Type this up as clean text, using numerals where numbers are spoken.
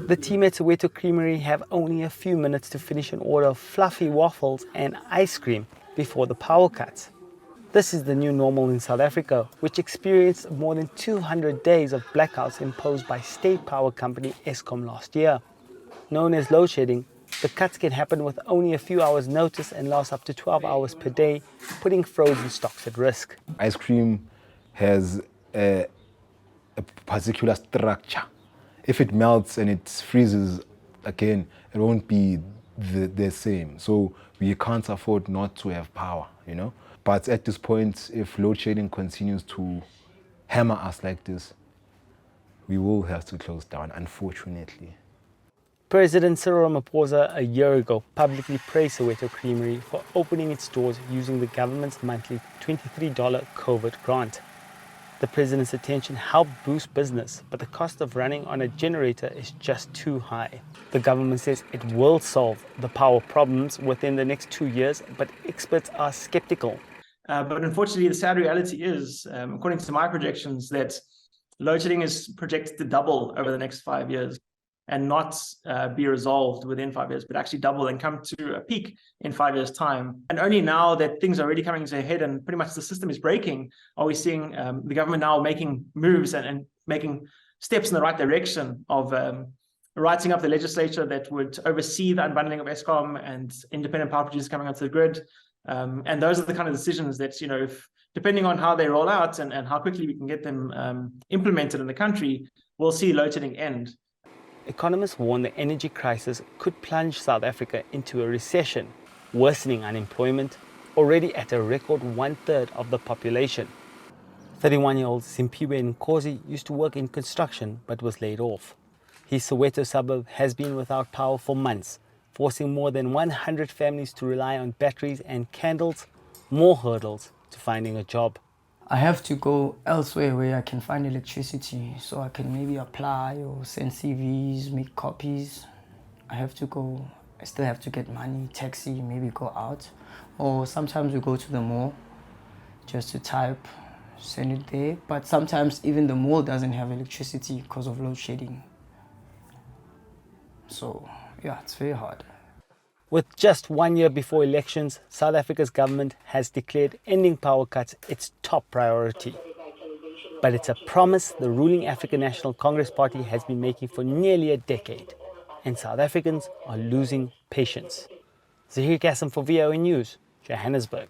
The team at Soweto Creamery have only a few minutes to finish an order of fluffy waffles and ice cream before the power cuts. This is the new normal in South Africa, which experienced more than 200 days of blackouts imposed by state power company Eskom last year. Known as load shedding, the cuts can happen with only a few hours notice and last up to 12 hours per day, putting frozen stocks at risk. Ice cream has a particular structure. If it melts and it freezes again, it won't be the same. So we can't afford not to have power, you know. But at this point, if load shedding continues to hammer us like this, we will have to close down, unfortunately. President Cyril Ramaphosa a year ago publicly praised Soweto Creamery for opening its doors using the government's monthly $23 COVID grant. The president's attention helped boost business, but the cost of running on a generator is just too high. The government says it will solve the power problems within the next 2 years, but experts are skeptical. But unfortunately, the sad reality is, according to my projections, that load shedding is projected to double over the next 5 years and not be resolved within 5 years, but actually double and come to a peak in 5 years' time. And only now that things are already coming to a head and pretty much the system is breaking, are we seeing the government now making moves and making steps in the right direction of writing up the legislature that would oversee the unbundling of Eskom and independent power producers coming onto the grid. And those are the kind of decisions that, you know, if depending on how they roll out and how quickly we can get them implemented in the country, we'll see load shedding end. Economists warn the energy crisis could plunge South Africa into a recession, worsening unemployment, already at a record 1/3 of the population. 31-year-old Simpiwe Nkosi used to work in construction but was laid off. His Soweto suburb has been without power for months, forcing more than 100 families to rely on batteries and candles, more hurdles to finding a job. I have to go elsewhere where I can find electricity, so I can maybe apply or send CVs, make copies. I still have to get money, taxi, maybe go out. Or sometimes we go to the mall just to type, send it there. But sometimes even the mall doesn't have electricity because of load shedding. So yeah, it's very hard. With just 1 year before elections, South Africa's government has declared ending power cuts its top priority. But it's a promise the ruling African National Congress Party has been making for nearly a decade, and South Africans are losing patience. Zaheer Cassim for VOA News, Johannesburg.